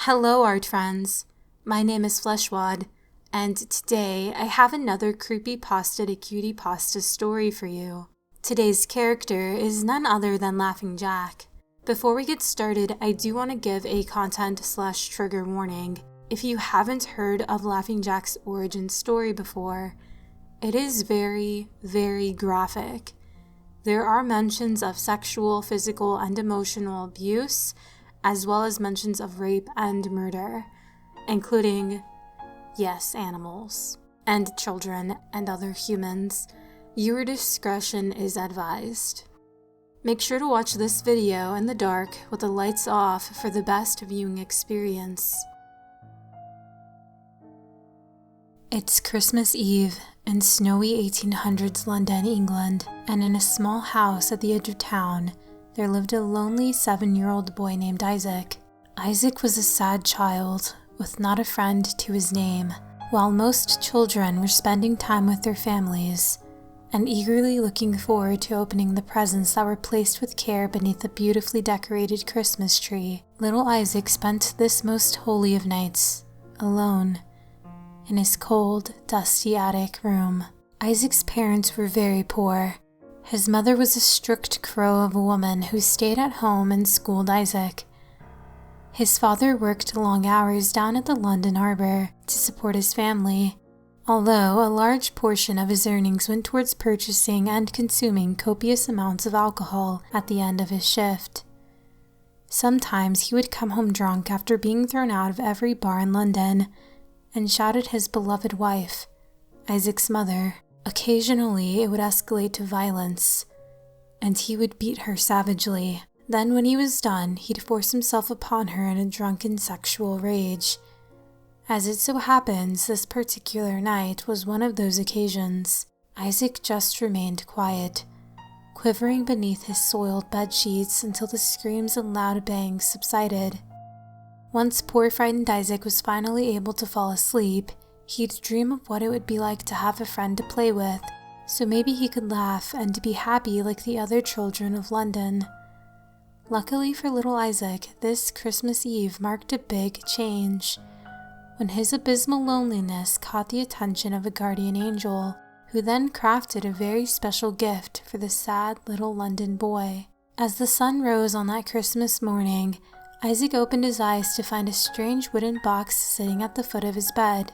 Hello art friends, my name is Fleshwad, and today I have another Creepypasta to Cutiepasta story for you. Today's character is none other than Laughing Jack. Before we get started, I do want to give a content/trigger warning. If you haven't heard of Laughing Jack's origin story before, it is very, very graphic. There are mentions of sexual, physical, and emotional abuse, as well as mentions of rape and murder, including, yes, animals, and children, and other humans. Your discretion is advised. Make sure to watch this video in the dark with the lights off for the best viewing experience. It's Christmas Eve in snowy 1800s London, England, and in a small house at the edge of town, there lived a lonely 7-year-old boy named Isaac. Isaac was a sad child, with not a friend to his name. While most children were spending time with their families and eagerly looking forward to opening the presents that were placed with care beneath the beautifully decorated Christmas tree, little Isaac spent this most holy of nights, alone, in his cold, dusty attic room. Isaac's parents were very poor. His mother was a strict crow of a woman who stayed at home and schooled Isaac. His father worked long hours down at the London Harbour to support his family, although a large portion of his earnings went towards purchasing and consuming copious amounts of alcohol at the end of his shift. Sometimes he would come home drunk after being thrown out of every bar in London and shout at his beloved wife, Isaac's mother. Occasionally, it would escalate to violence, and he would beat her savagely. Then when he was done, he'd force himself upon her in a drunken sexual rage. As it so happens, this particular night was one of those occasions. Isaac just remained quiet, quivering beneath his soiled bed sheets until the screams and loud bangs subsided. Once poor frightened Isaac was finally able to fall asleep, he'd dream of what it would be like to have a friend to play with, so maybe he could laugh and be happy like the other children of London. Luckily for little Isaac, this Christmas Eve marked a big change, when his abysmal loneliness caught the attention of a guardian angel, who then crafted a very special gift for the sad little London boy. As the sun rose on that Christmas morning, Isaac opened his eyes to find a strange wooden box sitting at the foot of his bed.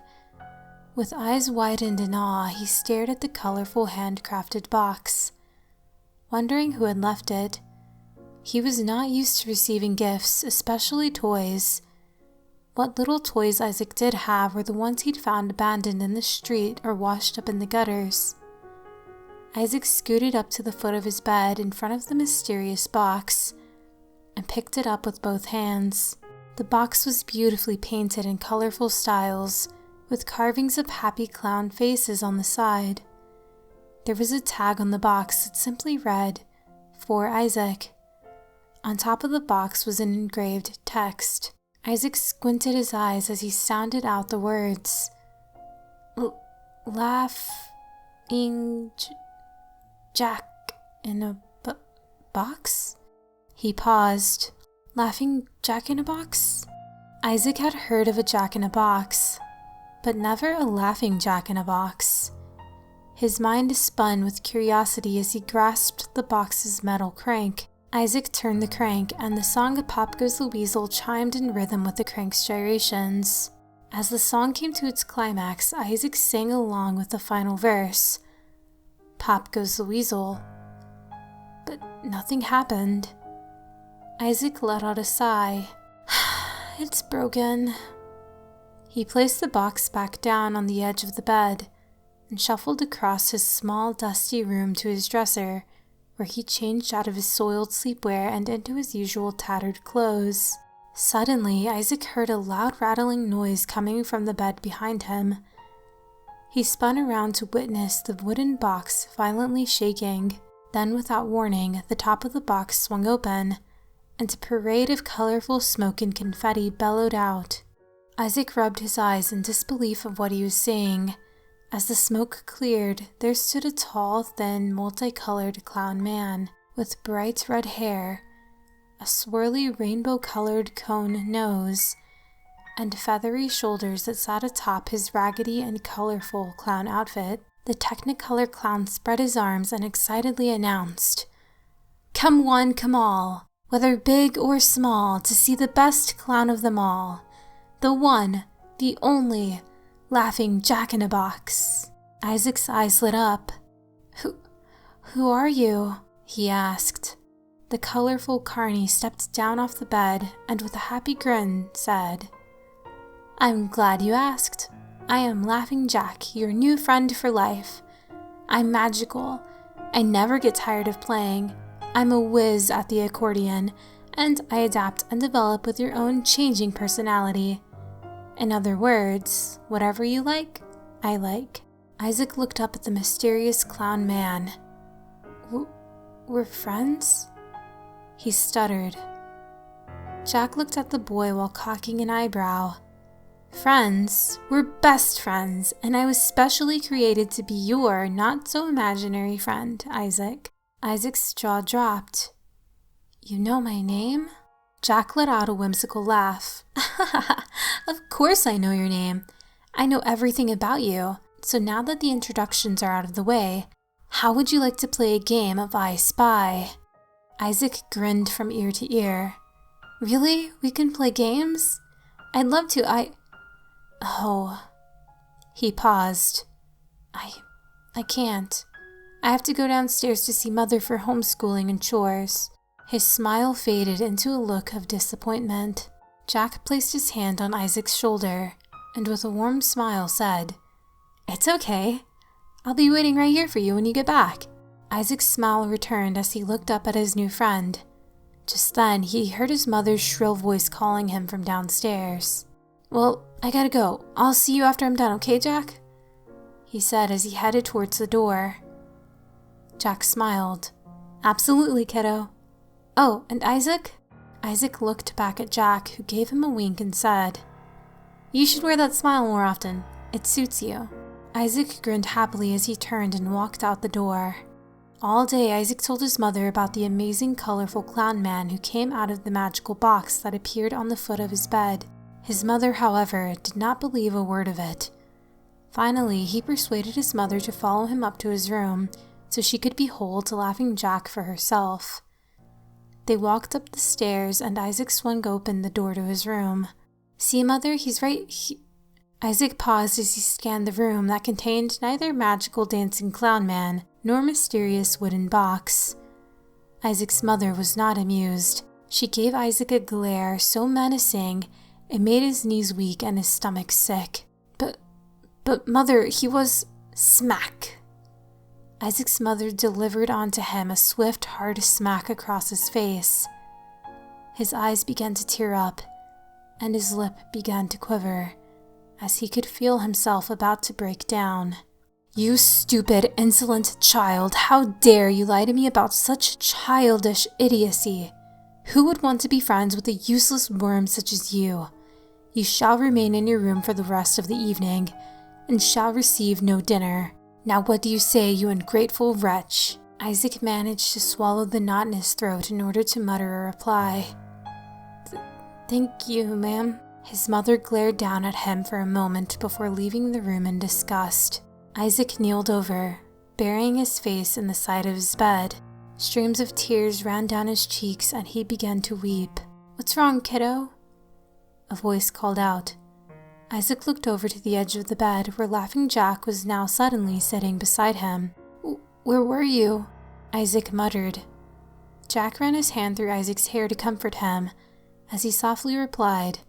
With eyes widened in awe, he stared at the colorful handcrafted box, wondering who had left it. He was not used to receiving gifts, especially toys. What little toys Isaac did have were the ones he'd found abandoned in the street or washed up in the gutters. Isaac scooted up to the foot of his bed in front of the mysterious box and picked it up with both hands. The box was beautifully painted in colorful styles, with carvings of happy clown faces on the side. There was a tag on the box that simply read, "For Isaac." On top of the box was an engraved text. Isaac squinted his eyes as he sounded out the words. Laughing Jack in a box? He paused. Laughing Jack in a box? Isaac had heard of a jack in a box, but never a laughing jack in a box. His mind spun with curiosity as he grasped the box's metal crank. Isaac turned the crank, and the song of Pop Goes the Weasel chimed in rhythm with the crank's gyrations. As the song came to its climax, Isaac sang along with the final verse, "Pop goes the weasel." But nothing happened. Isaac let out a sigh. It's broken. He placed the box back down on the edge of the bed and shuffled across his small, dusty room to his dresser, where he changed out of his soiled sleepwear and into his usual tattered clothes. Suddenly, Isaac heard a loud rattling noise coming from the bed behind him. He spun around to witness the wooden box violently shaking. Then, without warning, the top of the box swung open, and a parade of colorful smoke and confetti bellowed out. Isaac rubbed his eyes in disbelief of what he was seeing. As the smoke cleared, there stood a tall, thin, multicolored clown man with bright red hair, a swirly rainbow-colored cone nose, and feathery shoulders that sat atop his raggedy and colorful clown outfit, the Technicolor clown spread his arms and excitedly announced, "Come one, come all, whether big or small, to see the best clown of them all, the one, the only, laughing Jack-in-a-Box." Isaac's eyes lit up. Who are you?" he asked. The colorful carny stepped down off the bed and with a happy grin said, "I'm glad you asked. I am Laughing Jack, your new friend for life. I'm magical. I never get tired of playing. I'm a whiz at the accordion, and I adapt and develop with your own changing personality. In other words, whatever you like, I like." Isaac looked up at the mysterious clown man. "We're friends?" he stuttered. Jack looked at the boy while cocking an eyebrow. "Friends? We're best friends, and I was specially created to be your not-so-imaginary friend, Isaac." Isaac's jaw dropped. "You know my name?" Jack let out a whimsical laugh. "Of course I know your name. I know everything about you. So now that the introductions are out of the way, how would you like to play a game of I Spy?" Isaac grinned from ear to ear. "Really? We can play games? I'd love to. Oh." He paused. I can't. I have to go downstairs to see Mother for homeschooling and chores." His smile faded into a look of disappointment. Jack placed his hand on Isaac's shoulder and with a warm smile said, "It's okay. I'll be waiting right here for you when you get back." Isaac's smile returned as he looked up at his new friend. Just then, he heard his mother's shrill voice calling him from downstairs. "Well, I gotta go. I'll see you after I'm done, okay, Jack?" he said as he headed towards the door. Jack smiled. "Absolutely, kiddo. Oh, and Isaac?" Isaac looked back at Jack, who gave him a wink and said, "You should wear that smile more often. It suits you." Isaac grinned happily as he turned and walked out the door. All day, Isaac told his mother about the amazing, colorful clown man who came out of the magical box that appeared on the foot of his bed. His mother, however, did not believe a word of it. Finally, he persuaded his mother to follow him up to his room so she could behold Laughing Jack for herself. They walked up the stairs and Isaac swung open the door to his room. "See, Mother, he's right here." Isaac paused as he scanned the room that contained neither magical dancing clown man nor mysterious wooden box. Isaac's mother was not amused. She gave Isaac a glare so menacing it made his knees weak and his stomach sick. But Mother, he was..." Smack! Isaac's mother delivered onto him a swift, hard smack across his face. His eyes began to tear up, and his lip began to quiver, as he could feel himself about to break down. "You stupid, insolent child, how dare you lie to me about such childish idiocy? Who would want to be friends with a useless worm such as you? You shall remain in your room for the rest of the evening, and shall receive no dinner. Now what do you say, you ungrateful wretch?" Isaac managed to swallow the knot in his throat in order to mutter a reply. Thank you, ma'am." His mother glared down at him for a moment before leaving the room in disgust. Isaac kneeled over, burying his face in the side of his bed. Streams of tears ran down his cheeks and he began to weep. "What's wrong, kiddo?" a voice called out. Isaac looked over to the edge of the bed where Laughing Jack was now suddenly sitting beside him. Where were you?" Isaac muttered. Jack ran his hand through Isaac's hair to comfort him, as he softly replied,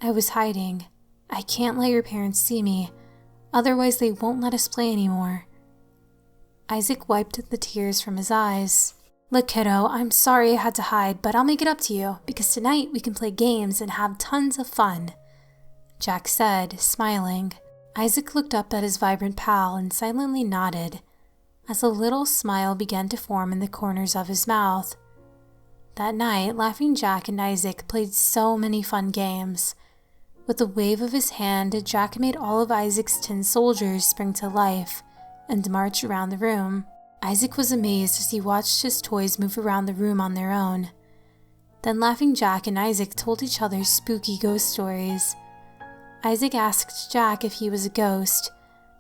"I was hiding. I can't let your parents see me. Otherwise they won't let us play anymore." Isaac wiped the tears from his eyes. "Look, kiddo, I'm sorry I had to hide, but I'll make it up to you, because tonight we can play games and have tons of fun," Jack said, smiling. Isaac looked up at his vibrant pal and silently nodded, as a little smile began to form in the corners of his mouth. That night, Laughing Jack and Isaac played so many fun games. With a wave of his hand, Jack made all of Isaac's tin soldiers spring to life and march around the room. Isaac was amazed as he watched his toys move around the room on their own. Then Laughing Jack and Isaac told each other spooky ghost stories. Isaac asked Jack if he was a ghost,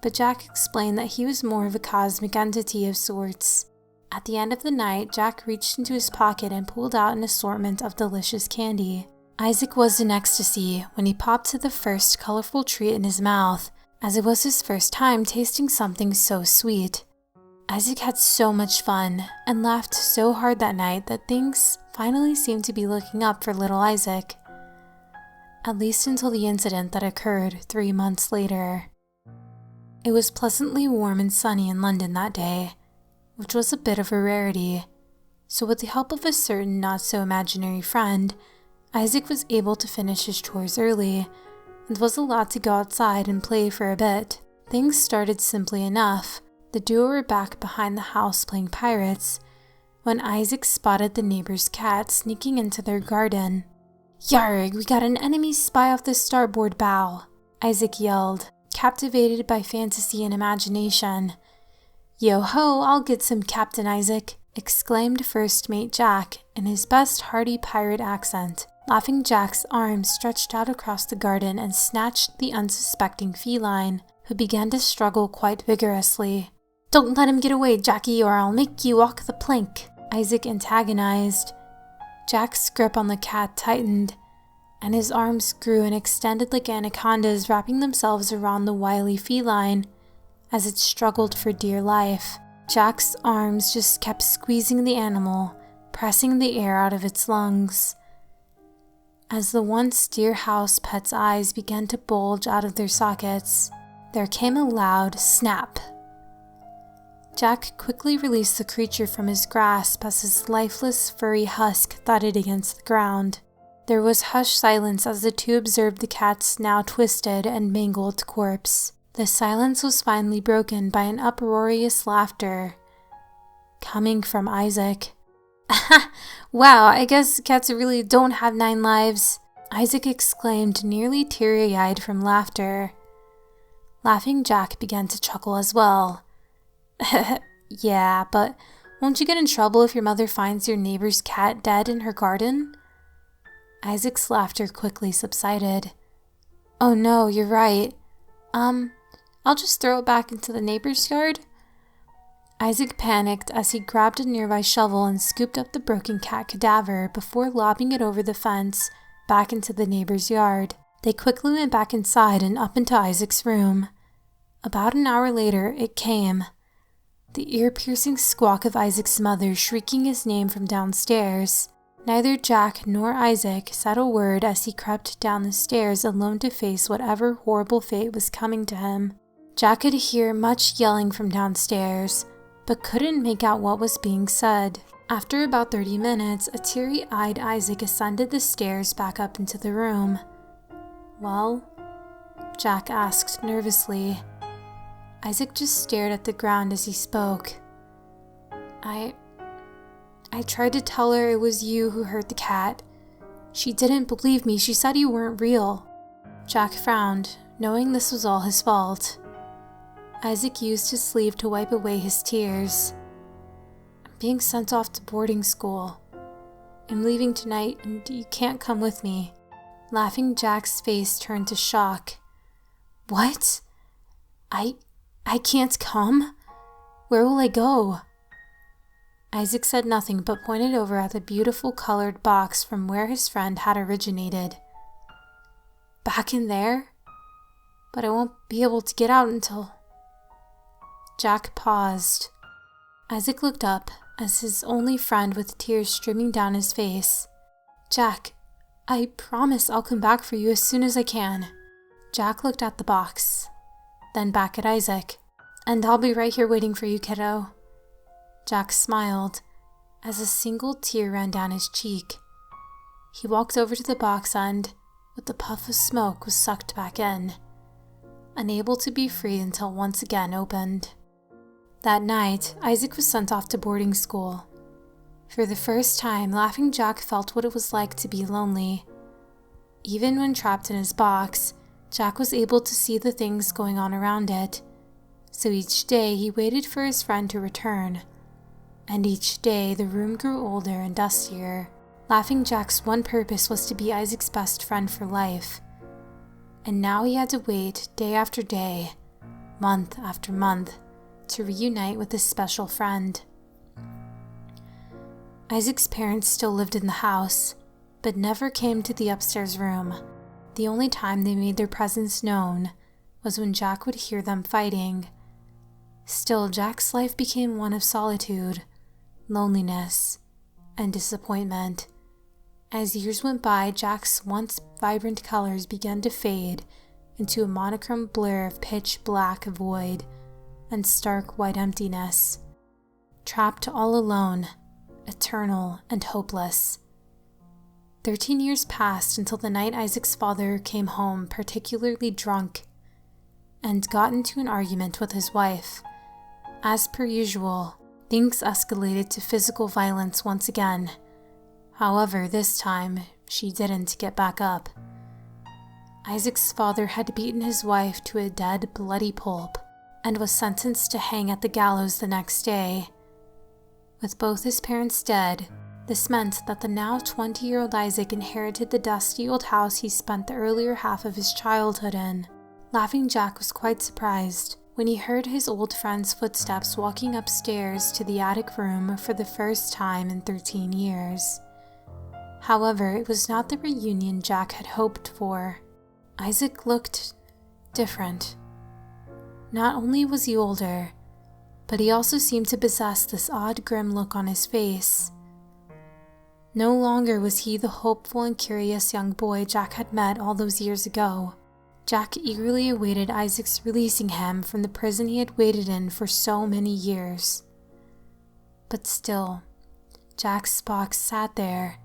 but Jack explained that he was more of a cosmic entity of sorts. At the end of the night, Jack reached into his pocket and pulled out an assortment of delicious candy. Isaac was in ecstasy when he popped the first colorful treat in his mouth, as it was his first time tasting something so sweet. Isaac had so much fun and laughed so hard that night that things finally seemed to be looking up for little Isaac. At least until the incident that occurred 3 months later. It was pleasantly warm and sunny in London that day, which was a bit of a rarity, so with the help of a certain not-so-imaginary friend, Isaac was able to finish his chores early and was allowed to go outside and play for a bit. Things started simply enough. The duo were back behind the house playing pirates when Isaac spotted the neighbor's cat sneaking into their garden. "Yarg, we got an enemy spy off the starboard bow," Isaac yelled, captivated by fantasy and imagination. "Yo-ho, I'll get some, Captain Isaac," exclaimed First Mate Jack in his best hearty pirate accent. Laughing Jack's arm stretched out across the garden and snatched the unsuspecting feline, who began to struggle quite vigorously. "Don't let him get away, Jackie, or I'll make you walk the plank," Isaac antagonized. Jack's grip on the cat tightened, and his arms grew and extended like anacondas, wrapping themselves around the wily feline as it struggled for dear life. Jack's arms just kept squeezing the animal, pressing the air out of its lungs. As the once dear house pet's eyes began to bulge out of their sockets, there came a loud snap. Jack quickly released the creature from his grasp as his lifeless, furry husk thudded against the ground. There was hushed silence as the two observed the cat's now twisted and mangled corpse. The silence was finally broken by an uproarious laughter coming from Isaac. "Wow, I guess cats really don't have 9 lives," Isaac exclaimed, nearly teary-eyed from laughter. Laughing Jack began to chuckle as well. "Yeah, but won't you get in trouble if your mother finds your neighbor's cat dead in her garden?" Isaac's laughter quickly subsided. "Oh no, you're right. I'll just throw it back into the neighbor's yard." Isaac panicked as he grabbed a nearby shovel and scooped up the broken cat cadaver before lobbing it over the fence back into the neighbor's yard. They quickly went back inside and up into Isaac's room. About an hour later, it came. The ear-piercing squawk of Isaac's mother shrieking his name from downstairs. Neither Jack nor Isaac said a word as he crept down the stairs alone to face whatever horrible fate was coming to him. Jack could hear much yelling from downstairs, but couldn't make out what was being said. After about 30 minutes, a teary-eyed Isaac ascended the stairs back up into the room. "Well?" Jack asked nervously. Isaac just stared at the ground as he spoke. I tried to tell her it was you who hurt the cat. She didn't believe me. She said you weren't real." Jack frowned, knowing this was all his fault. Isaac used his sleeve to wipe away his tears. "I'm being sent off to boarding school. I'm leaving tonight and you can't come with me." Laughing Jack's face turned to shock. "What? I can't come? Where will I go?" Isaac said nothing but pointed over at the beautiful colored box from where his friend had originated. "Back in there? But I won't be able to get out until..." Jack paused. Isaac looked up as his only friend with tears streaming down his face. "Jack, I promise I'll come back for you as soon as I can." Jack looked at the box, then back at Isaac. "And I'll be right here waiting for you, kiddo." Jack smiled as a single tear ran down his cheek. He walked over to the box and, with a puff of smoke, was sucked back in, unable to be free until once again opened. That night, Isaac was sent off to boarding school. For the first time, Laughing Jack felt what it was like to be lonely. Even when trapped in his box, Jack was able to see the things going on around it. So each day he waited for his friend to return. And each day the room grew older and dustier. Laughing Jack's one purpose was to be Isaac's best friend for life. And now he had to wait day after day, month after month, to reunite with his special friend. Isaac's parents still lived in the house, but never came to the upstairs room. The only time they made their presence known was when Jack would hear them fighting. Still, Jack's life became one of solitude, loneliness, and disappointment. As years went by, Jack's once vibrant colors began to fade into a monochrome blur of pitch black void and stark white emptiness. Trapped all alone, eternal and hopeless. 13 years passed until the night Isaac's father came home particularly drunk and got into an argument with his wife. As per usual, things escalated to physical violence once again. However, this time, she didn't get back up. Isaac's father had beaten his wife to a dead, bloody pulp and was sentenced to hang at the gallows the next day. With both his parents dead, this meant that the now 20-year-old Isaac inherited the dusty old house he spent the earlier half of his childhood in. Laughing Jack was quite surprised when he heard his old friend's footsteps walking upstairs to the attic room for the first time in 13 years. However, it was not the reunion Jack had hoped for. Isaac looked different. Not only was he older, but he also seemed to possess this odd, grim look on his face. No longer was he the hopeful and curious young boy Jack had met all those years ago. Jack eagerly awaited Isaac's releasing him from the prison he had waited in for so many years. But still, Jack's box sat there,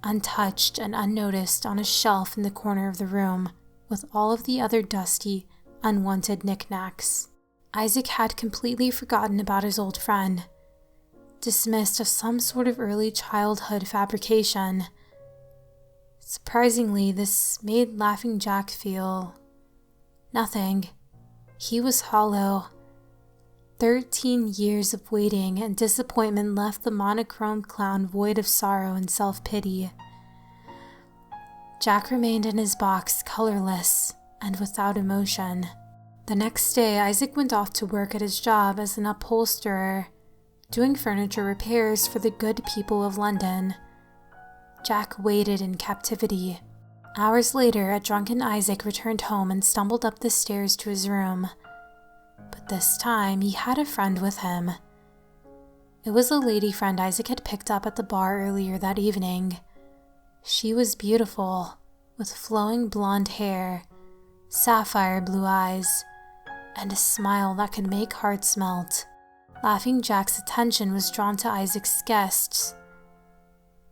untouched and unnoticed on a shelf in the corner of the room, with all of the other dusty, unwanted knickknacks. Isaac had completely forgotten about his old friend, dismissed as some sort of early childhood fabrication. Surprisingly, this made Laughing Jack feel nothing. He was hollow. 13 years of waiting and disappointment left the monochrome clown void of sorrow and self-pity. Jack remained in his box, colorless and without emotion. The next day, Isaac went off to work at his job as an upholsterer, doing furniture repairs for the good people of London. Jack waited in captivity. Hours later, a drunken Isaac returned home and stumbled up the stairs to his room. But this time, he had a friend with him. It was a lady friend Isaac had picked up at the bar earlier that evening. She was beautiful, with flowing blonde hair, sapphire blue eyes, and a smile that could make hearts melt. Laughing Jack's attention was drawn to Isaac's guests.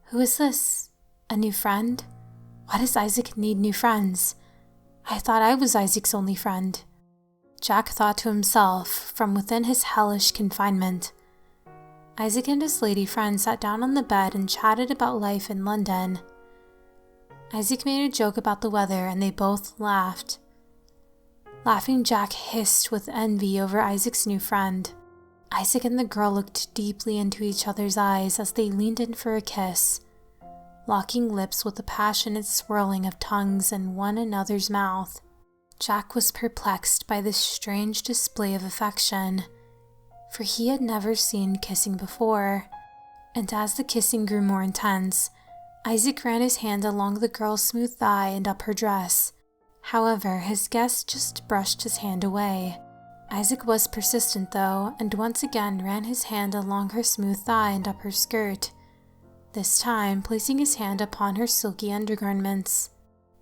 Who is this? A new friend? Why does Isaac need new friends? I thought I was Isaac's only friend. Jack thought to himself from within his hellish confinement. Isaac and his lady friend sat down on the bed and chatted about life in London. Isaac made a joke about the weather and they both laughed. Laughing Jack hissed with envy over Isaac's new friend. Isaac and the girl looked deeply into each other's eyes as they leaned in for a kiss, locking lips with a passionate swirling of tongues in one another's mouth. Jack was perplexed by this strange display of affection, for he had never seen kissing before, and as the kissing grew more intense, Isaac ran his hand along the girl's smooth thigh and up her dress. However, his guest just brushed his hand away. Isaac was persistent though, and once again ran his hand along her smooth thigh and up her skirt, this time placing his hand upon her silky undergarments.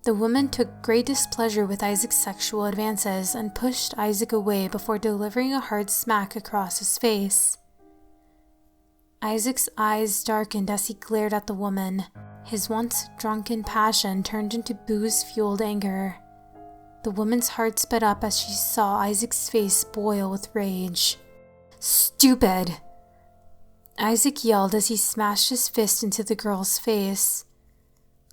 The woman took great displeasure with Isaac's sexual advances and pushed Isaac away before delivering a hard smack across his face. Isaac's eyes darkened as he glared at the woman. His once drunken passion turned into booze-fueled anger. The woman's heart sped up as she saw Isaac's face boil with rage. "Stupid!" Isaac yelled as he smashed his fist into the girl's face.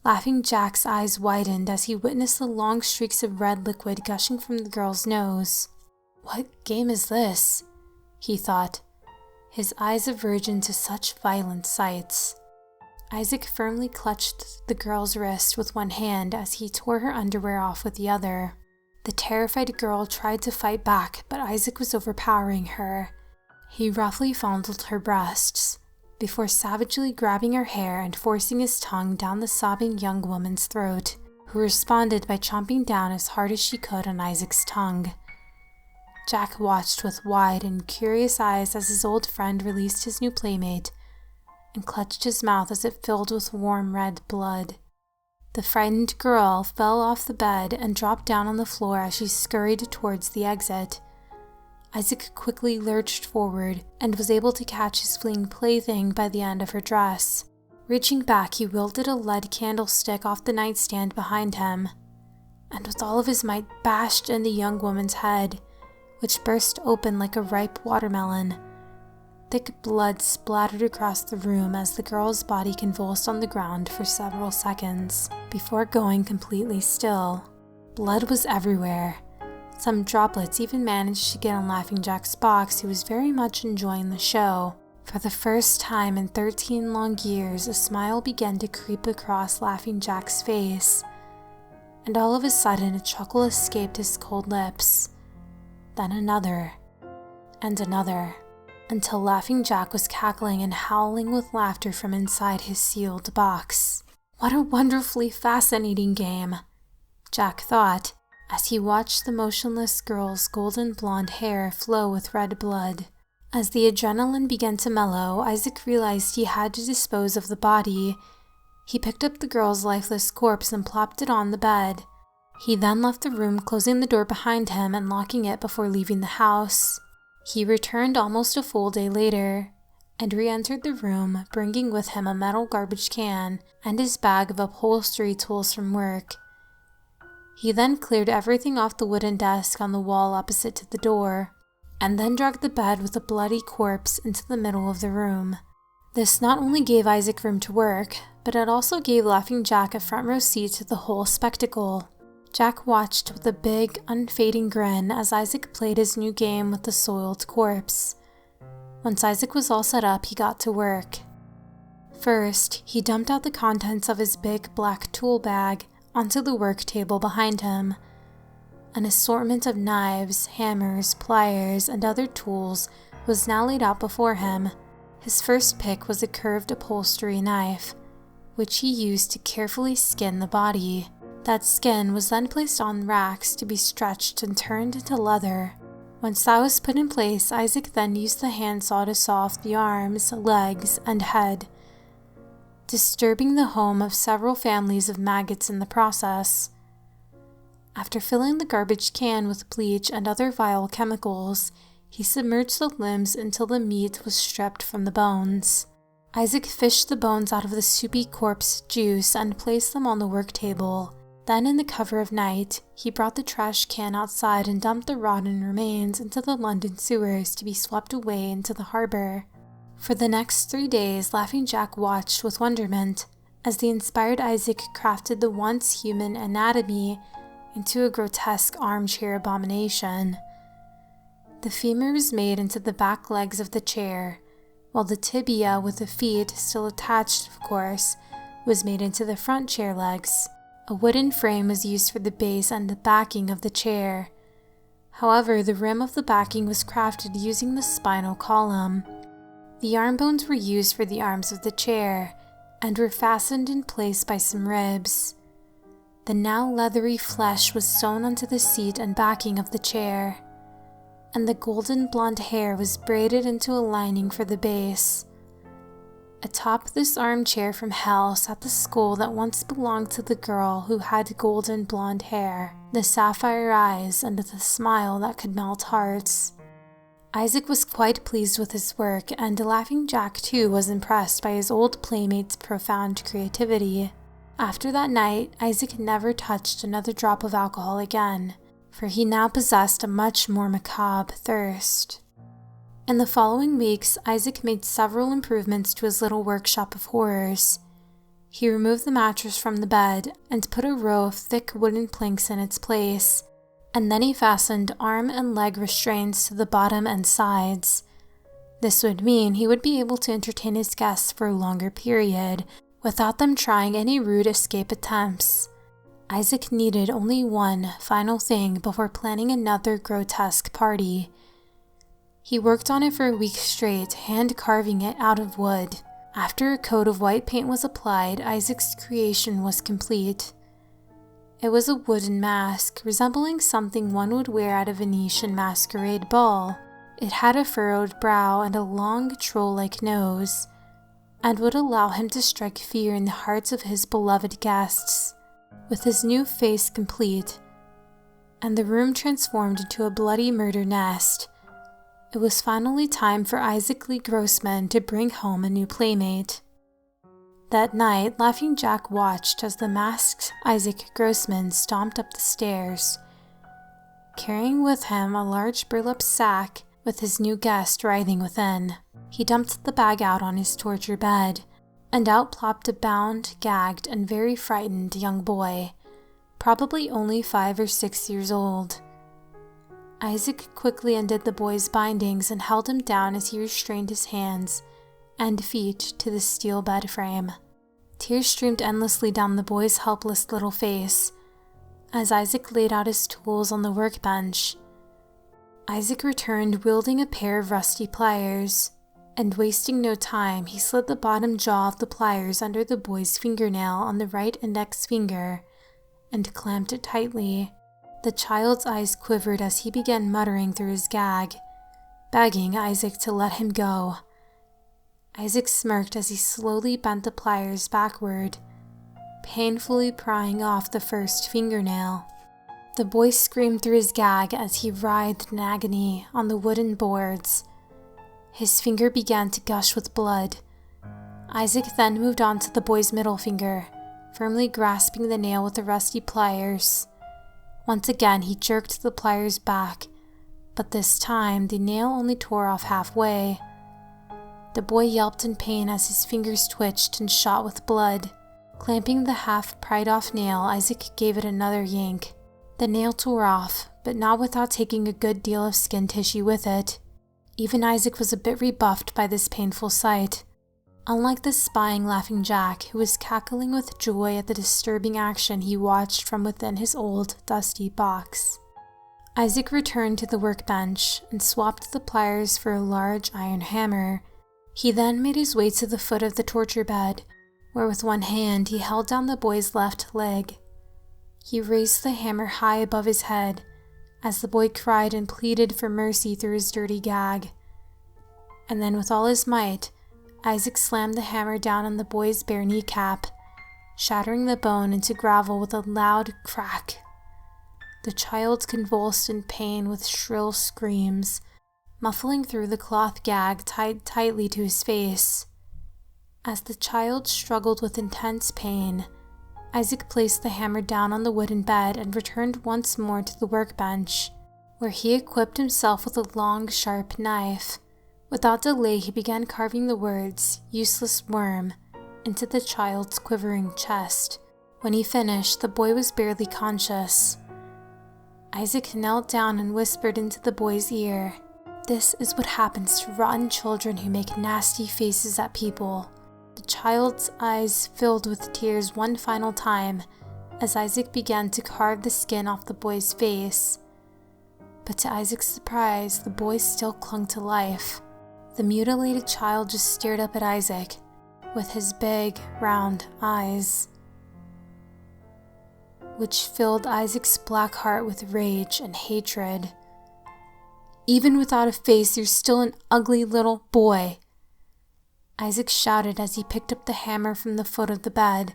Laughing Jack's eyes widened as he witnessed the long streaks of red liquid gushing from the girl's nose. "What game is this?" he thought, his eyes aversion to such violent sights. Isaac firmly clutched the girl's wrist with one hand as he tore her underwear off with the other. The terrified girl tried to fight back, but Isaac was overpowering her. He roughly fondled her breasts, before savagely grabbing her hair and forcing his tongue down the sobbing young woman's throat, who responded by chomping down as hard as she could on Isaac's tongue. Jack watched with wide and curious eyes as his old friend released his new playmate and clutched his mouth as it filled with warm red blood. The frightened girl fell off the bed and dropped down on the floor as she scurried towards the exit. Isaac quickly lurched forward and was able to catch his fleeing plaything by the end of her dress. Reaching back, he wielded a lead candlestick off the nightstand behind him, and with all of his might bashed in the young woman's head, which burst open like a ripe watermelon. Thick blood splattered across the room as the girl's body convulsed on the ground for several seconds, before going completely still. Blood was everywhere. Some droplets even managed to get on Laughing Jack's box, who was very much enjoying the show. For the first time in 13 long years, a smile began to creep across Laughing Jack's face, and all of a sudden a chuckle escaped his cold lips. Then another, and another, until Laughing Jack was cackling and howling with laughter from inside his sealed box. What a wonderfully fascinating game, Jack thought, as he watched the motionless girl's golden blonde hair flow with red blood. As the adrenaline began to mellow, Isaac realized he had to dispose of the body. He picked up the girl's lifeless corpse and plopped it on the bed. He then left the room, closing the door behind him and locking it before leaving the house. He returned almost a full day later and re-entered the room, bringing with him a metal garbage can and his bag of upholstery tools from work. He then cleared everything off the wooden desk on the wall opposite to the door, and then dragged the bed with a bloody corpse into the middle of the room. This not only gave Isaac room to work, but it also gave Laughing Jack a front row seat to the whole spectacle. Jack watched with a big, unfading grin as Isaac played his new game with the soiled corpse. Once Isaac was all set up, he got to work. First, he dumped out the contents of his big black tool bag onto the work table behind him. An assortment of knives, hammers, pliers, and other tools was now laid out before him. His first pick was a curved upholstery knife, which he used to carefully skin the body. That skin was then placed on racks to be stretched and turned into leather. Once that was put in place, Isaac then used the handsaw to saw off the arms, legs, and head, disturbing the home of several families of maggots in the process. After filling the garbage can with bleach and other vile chemicals, he submerged the limbs until the meat was stripped from the bones. Isaac fished the bones out of the soupy corpse juice and placed them on the work table. Then, in the cover of night, he brought the trash can outside and dumped the rotten remains into the London sewers to be swept away into the harbor. For the next 3 days, Laughing Jack watched with wonderment as the inspired Isaac crafted the once human anatomy into a grotesque armchair abomination. The femur was made into the back legs of the chair, while the tibia with the feet, still attached of course, was made into the front chair legs. A wooden frame was used for the base and the backing of the chair. However, the rim of the backing was crafted using the spinal column. The arm bones were used for the arms of the chair and were fastened in place by some ribs. The now leathery flesh was sewn onto the seat and backing of the chair, and the golden blonde hair was braided into a lining for the base. Atop this armchair from hell sat the skull that once belonged to the girl who had golden blonde hair, the sapphire eyes, and the smile that could melt hearts. Isaac was quite pleased with his work, and Laughing Jack too was impressed by his old playmate's profound creativity. After that night, Isaac never touched another drop of alcohol again, for he now possessed a much more macabre thirst. In the following weeks, Isaac made several improvements to his little workshop of horrors. He removed the mattress from the bed and put a row of thick wooden planks in its place, and then he fastened arm and leg restraints to the bottom and sides. This would mean he would be able to entertain his guests for a longer period, without them trying any rude escape attempts. Isaac needed only one final thing before planning another grotesque party. He worked on it for a week straight, hand carving it out of wood. After a coat of white paint was applied, Isaac's creation was complete. It was a wooden mask, resembling something one would wear at a Venetian masquerade ball. It had a furrowed brow and a long troll-like nose, and would allow him to strike fear in the hearts of his beloved guests. With his new face complete, and the room transformed into a bloody murder nest, it was finally time for Isaac Lee Grossman to bring home a new playmate. That night, Laughing Jack watched as the masked Isaac Grossman stomped up the stairs, carrying with him a large burlap sack with his new guest writhing within. He dumped the bag out on his torture bed, and out plopped a bound, gagged, and very frightened young boy, probably only 5 or 6 years old. Isaac quickly undid the boy's bindings and held him down as he restrained his hands and feet to the steel bed frame. Tears streamed endlessly down the boy's helpless little face as Isaac laid out his tools on the workbench. Isaac returned wielding a pair of rusty pliers, and wasting no time, he slid the bottom jaw of the pliers under the boy's fingernail on the right index finger and clamped it tightly. The child's eyes quivered as he began muttering through his gag, begging Isaac to let him go. Isaac smirked as he slowly bent the pliers backward, painfully prying off the first fingernail. The boy screamed through his gag as he writhed in agony on the wooden boards. His finger began to gush with blood. Isaac then moved on to the boy's middle finger, firmly grasping the nail with the rusty pliers. Once again, he jerked the pliers back, but this time the nail only tore off halfway. The boy yelped in pain as his fingers twitched and shot with blood. Clamping the half-pried-off nail, Isaac gave it another yank. The nail tore off, but not without taking a good deal of skin tissue with it. Even Isaac was a bit rebuffed by this painful sight. Unlike the spying Laughing Jack, who was cackling with joy at the disturbing action he watched from within his old, dusty box. Isaac returned to the workbench and swapped the pliers for a large iron hammer. He then made his way to the foot of the torture bed, where with one hand he held down the boy's left leg. He raised the hammer high above his head as the boy cried and pleaded for mercy through his dirty gag. And then with all his might, Isaac slammed the hammer down on the boy's bare kneecap, shattering the bone into gravel with a loud crack. The child convulsed in pain with shrill screams, muffling through the cloth gag tied tightly to his face. As the child struggled with intense pain, Isaac placed the hammer down on the wooden bed and returned once more to the workbench, where he equipped himself with a long, sharp knife. Without delay, he began carving the words, "useless worm," into the child's quivering chest. When he finished, the boy was barely conscious. Isaac knelt down and whispered into the boy's ear, "This is what happens to rotten children who make nasty faces at people." The child's eyes filled with tears one final time as Isaac began to carve the skin off the boy's face. But to Isaac's surprise, the boy still clung to life. The mutilated child just stared up at Isaac with his big, round eyes, which filled Isaac's black heart with rage and hatred. "Even without a face, you're still an ugly little boy," Isaac shouted as he picked up the hammer from the foot of the bed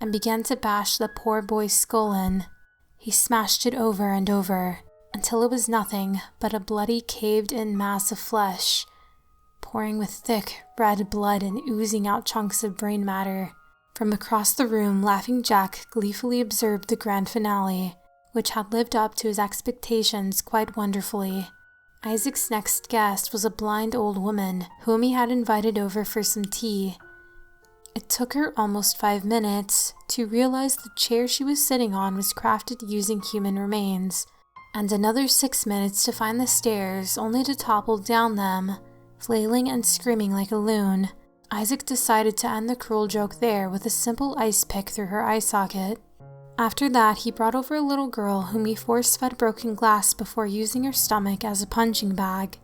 and began to bash the poor boy's skull in. He smashed it over and over until it was nothing but a bloody, caved-in mass of flesh, pouring with thick, red blood and oozing out chunks of brain matter. From across the room, Laughing Jack gleefully observed the grand finale, which had lived up to his expectations quite wonderfully. Isaac's next guest was a blind old woman whom he had invited over for some tea. It took her almost 5 minutes to realize the chair she was sitting on was crafted using human remains, and another 6 minutes to find the stairs only to topple down them, flailing and screaming like a loon. Isaac decided to end the cruel joke there with a simple ice pick through her eye socket. After that, he brought over a little girl whom he force-fed broken glass before using her stomach as a punching bag.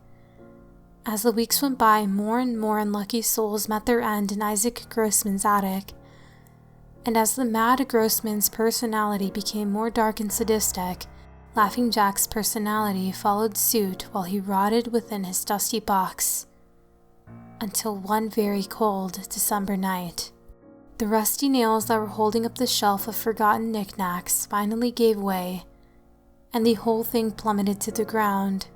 As the weeks went by, more and more unlucky souls met their end in Isaac Grossman's attic. And as the mad Grossman's personality became more dark and sadistic, Laughing Jack's personality followed suit while he rotted within his dusty box. Until one very cold December night. The rusty nails that were holding up the shelf of forgotten knickknacks finally gave way, and the whole thing plummeted to the ground.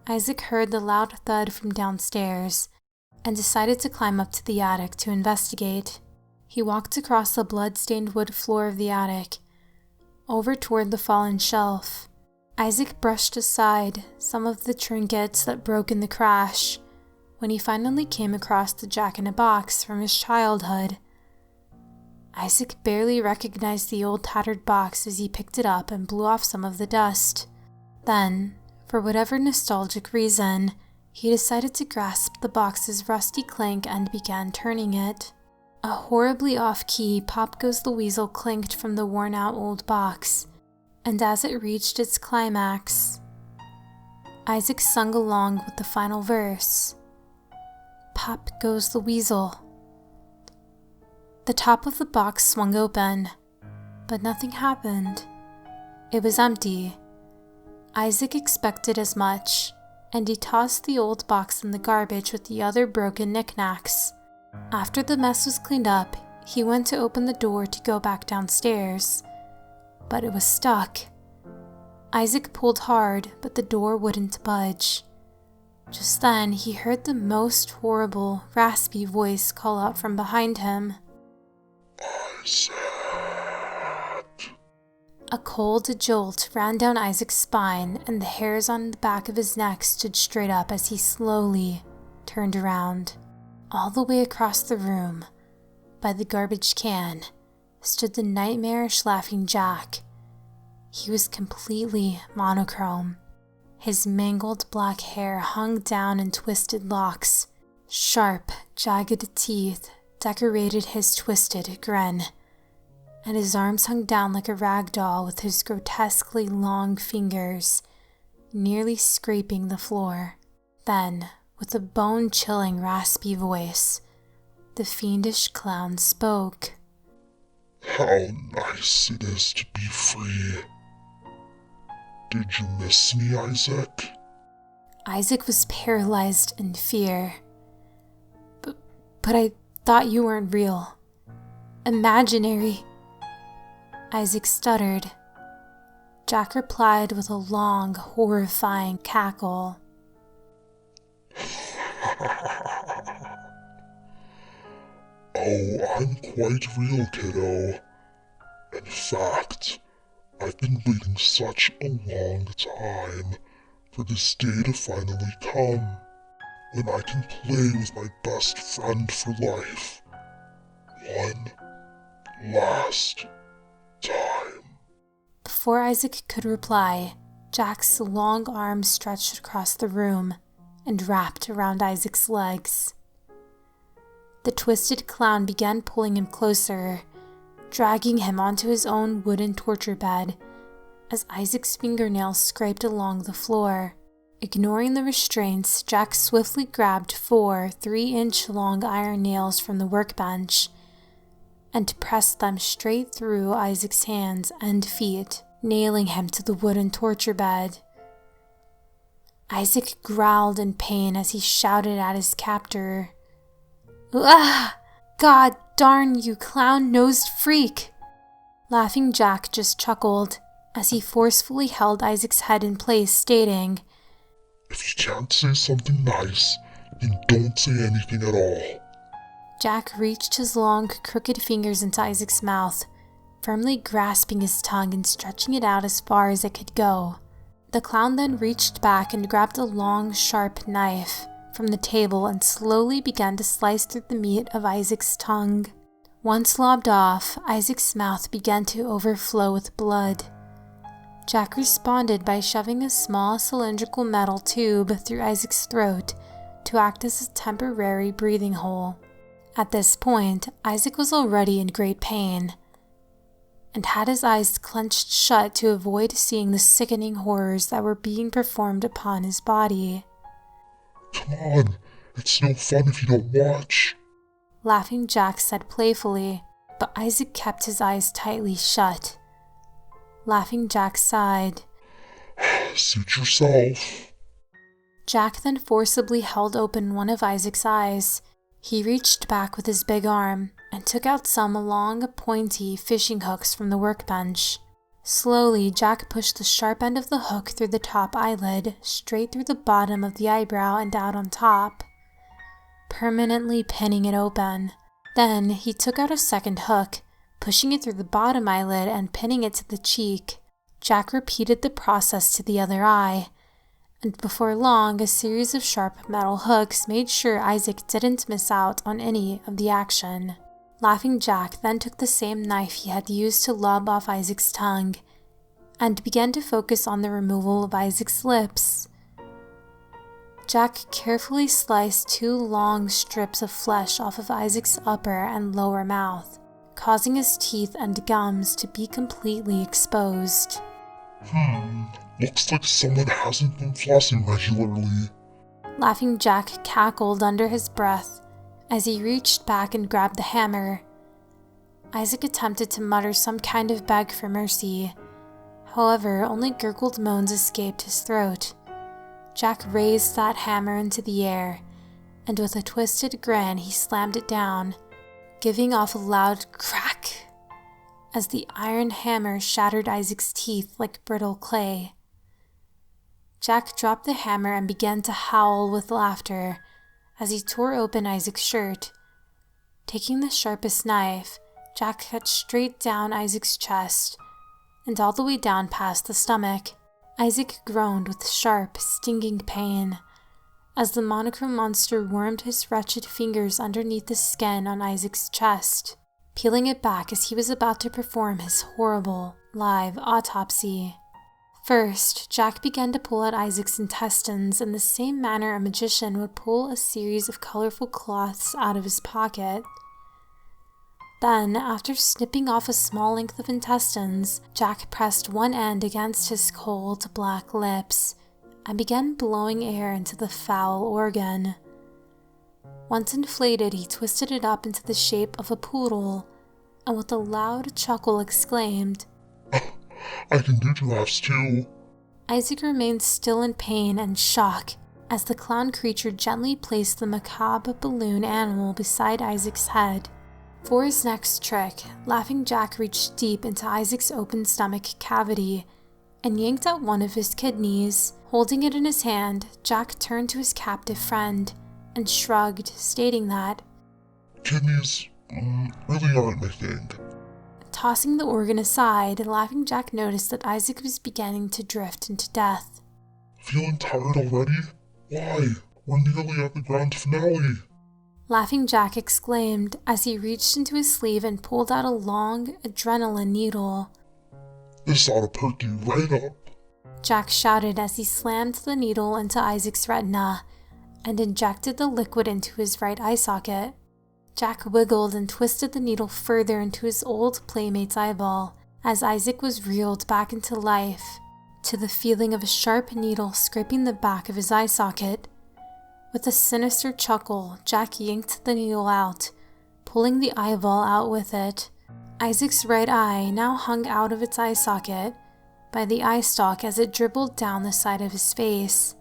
Isaac heard the loud thud from downstairs and decided to climb up to the attic to investigate. He walked across the blood-stained wood floor of the attic, over toward the fallen shelf. Isaac brushed aside some of the trinkets that broke in the crash when he finally came across the jack-in-a-box from his childhood. Isaac barely recognized the old tattered box as he picked it up and blew off some of the dust. Then, for whatever nostalgic reason, he decided to grasp the box's rusty clank and began turning it. A horribly off-key Pop Goes the Weasel clinked from the worn-out old box, and as it reached its climax, Isaac sung along with the final verse. Pop goes the weasel. The top of the box swung open, but nothing happened. It was empty. Isaac expected as much, and he tossed the old box in the garbage with the other broken knickknacks. After the mess was cleaned up, he went to open the door to go back downstairs, but it was stuck. Isaac pulled hard, but the door wouldn't budge. Just then, he heard the most horrible, raspy voice call out from behind him. Isaac. A cold jolt ran down Isaac's spine, and the hairs on the back of his neck stood straight up as he slowly turned around. All the way across the room, by the garbage can, stood the nightmarish Laughing Jack. He was completely monochrome. His mangled black hair hung down in twisted locks. Sharp, jagged teeth decorated his twisted grin, and his arms hung down like a rag doll with his grotesquely long fingers nearly scraping the floor. Then, with a bone-chilling, raspy voice, the fiendish clown spoke. How nice it is to be free. Did you miss me, Isaac? Isaac was paralyzed in fear. But I thought you weren't real. Imaginary. Isaac stuttered. Jack replied with a long, horrifying cackle. Oh, I'm quite real, kiddo. In fact, I've been waiting such a long time for this day to finally come, when I can play with my best friend for life. One last time. Before Isaac could reply, Jack's long arms stretched across the room and wrapped around Isaac's legs. The twisted clown began pulling him closer, dragging him onto his own wooden torture bed as Isaac's fingernails scraped along the floor. Ignoring the restraints, Jack swiftly grabbed 4 3-inch-long iron nails from the workbench and pressed them straight through Isaac's hands and feet, nailing him to the wooden torture bed. Isaac growled in pain as he shouted at his captor, "Ah! God darn you, clown-nosed freak!" Laughing Jack just chuckled as he forcefully held Isaac's head in place, stating, If you can't say something nice, then don't say anything at all. Jack reached his long, crooked fingers into Isaac's mouth, firmly grasping his tongue and stretching it out as far as it could go. The clown then reached back and grabbed a long, sharp knife from the table and slowly began to slice through the meat of Isaac's tongue. Once lobbed off, Isaac's mouth began to overflow with blood. Jack responded by shoving a small cylindrical metal tube through Isaac's throat to act as a temporary breathing hole. At this point, Isaac was already in great pain and had his eyes clenched shut to avoid seeing the sickening horrors that were being performed upon his body. Come on, it's no fun if you don't watch. Laughing Jack said playfully, but Isaac kept his eyes tightly shut. Laughing Jack sighed. Suit yourself. Jack then forcibly held open one of Isaac's eyes. He reached back with his big arm and took out some long, pointy fishing hooks from the workbench. Slowly, Jack pushed the sharp end of the hook through the top eyelid, straight through the bottom of the eyebrow and out on top, permanently pinning it open. Then he took out a second hook, pushing it through the bottom eyelid and pinning it to the cheek. Jack repeated the process to the other eye, and before long, a series of sharp metal hooks made sure Isaac didn't miss out on any of the action. Laughing Jack then took the same knife he had used to lob off Isaac's tongue and began to focus on the removal of Isaac's lips. Jack carefully sliced 2 long strips of flesh off of Isaac's upper and lower mouth, causing his teeth and gums to be completely exposed. Looks like someone hasn't been flossing regularly. Laughing Jack cackled under his breath as he reached back and grabbed the hammer. Isaac attempted to mutter some kind of beg for mercy. However, only gurgled moans escaped his throat. Jack raised that hammer into the air, and with a twisted grin he slammed it down, giving off a loud crack as the iron hammer shattered Isaac's teeth like brittle clay. Jack dropped the hammer and began to howl with laughter as he tore open Isaac's shirt. Taking the sharpest knife, Jack cut straight down Isaac's chest and all the way down past the stomach. Isaac groaned with sharp, stinging pain as the monochrome monster wormed his wretched fingers underneath the skin on Isaac's chest, peeling it back as he was about to perform his horrible, live autopsy. First, Jack began to pull out Isaac's intestines in the same manner a magician would pull a series of colorful cloths out of his pocket. Then, after snipping off a small length of intestines, Jack pressed one end against his cold, black lips and began blowing air into the foul organ. Once inflated, he twisted it up into the shape of a poodle and with a loud chuckle exclaimed, I can do giraffes too. Isaac remained still in pain and shock as the clown creature gently placed the macabre balloon animal beside Isaac's head. For his next trick, Laughing Jack reached deep into Isaac's open stomach cavity and yanked out one of his kidneys. Holding it in his hand, Jack turned to his captive friend and shrugged, stating that Kidneys really aren't my thing. Tossing the organ aside, Laughing Jack noticed that Isaac was beginning to drift into death. Feeling tired already? Why? We're nearly at the grand finale. Laughing Jack exclaimed as he reached into his sleeve and pulled out a long adrenaline needle. This ought to perk you right up. Jack shouted as he slammed the needle into Isaac's retina and injected the liquid into his right eye socket. Jack wiggled and twisted the needle further into his old playmate's eyeball as Isaac was reeled back into life, to the feeling of a sharp needle scraping the back of his eye socket. With a sinister chuckle, Jack yanked the needle out, pulling the eyeball out with it. Isaac's right eye now hung out of its eye socket by the eye stalk as it dribbled down the side of his face.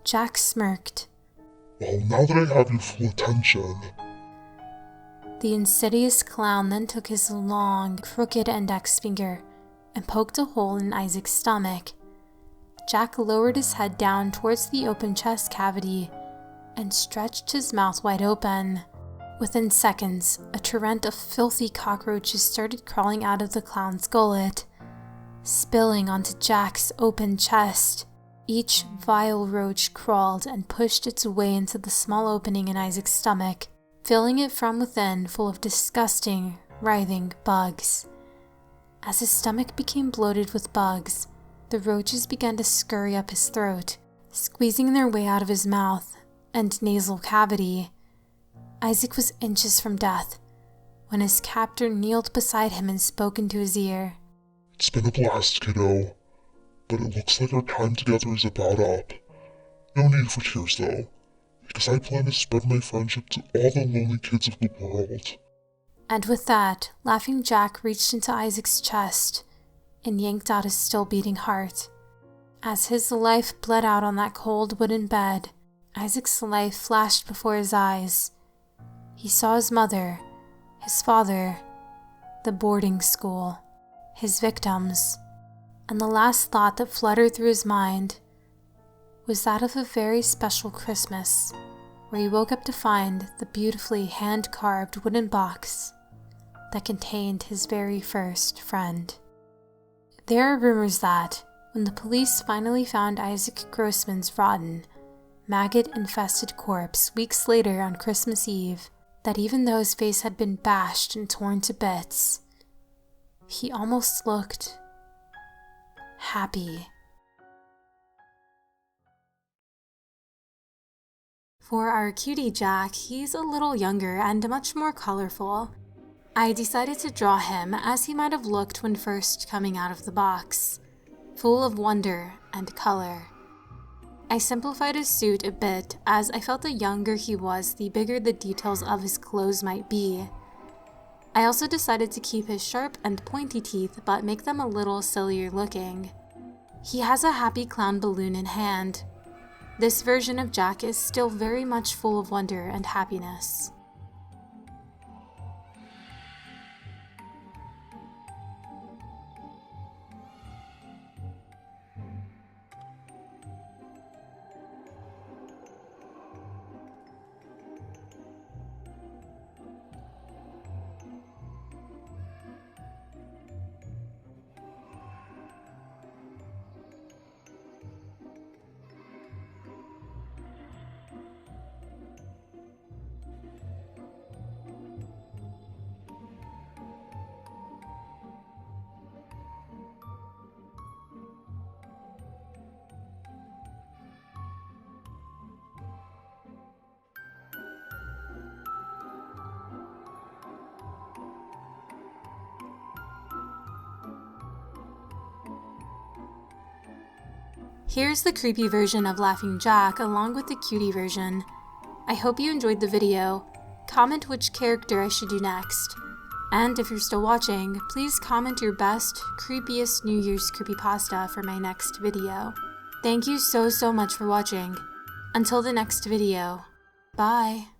Jack smirked. Well, now that I have your full attention. The insidious clown then took his long, crooked index finger and poked a hole in Isaac's stomach. Jack lowered his head down towards the open chest cavity and stretched his mouth wide open. Within seconds, a torrent of filthy cockroaches started crawling out of the clown's gullet, spilling onto Jack's open chest. Each vile roach crawled and pushed its way into the small opening in Isaac's stomach, filling it from within full of disgusting, writhing bugs. As his stomach became bloated with bugs, the roaches began to scurry up his throat, squeezing their way out of his mouth and nasal cavity. Isaac was inches from death when his captor kneeled beside him and spoke into his ear. It's been a blast, kiddo, but it looks like our time together is about up. No need for tears, though, because I plan to spread my friendship to all the lonely kids of the world. And with that, Laughing Jack reached into Isaac's chest and yanked out his still-beating heart. As his life bled out on that cold wooden bed, Isaac's life flashed before his eyes. He saw his mother, his father, the boarding school, his victims, and the last thought that fluttered through his mind was that of a very special Christmas, where he woke up to find the beautifully hand-carved wooden box that contained his very first friend. There are rumors that, when the police finally found Isaac Grossman's rotten, maggot-infested corpse weeks later on Christmas Eve, that even though his face had been bashed and torn to bits, he almost looked happy. For our cutie Jack, he's a little younger and much more colorful. I decided to draw him as he might have looked when first coming out of the box, full of wonder and color. I simplified his suit a bit as I felt the younger he was, the bigger the details of his clothes might be. I also decided to keep his sharp and pointy teeth but make them a little sillier looking. He has a happy clown balloon in hand. This version of Jack is still very much full of wonder and happiness. Here's the creepy version of Laughing Jack along with the cutie version. I hope you enjoyed the video. Comment which character I should do next. And if you're still watching, please comment your best, creepiest New Year's creepypasta for my next video. Thank you so much for watching. Until the next video, bye!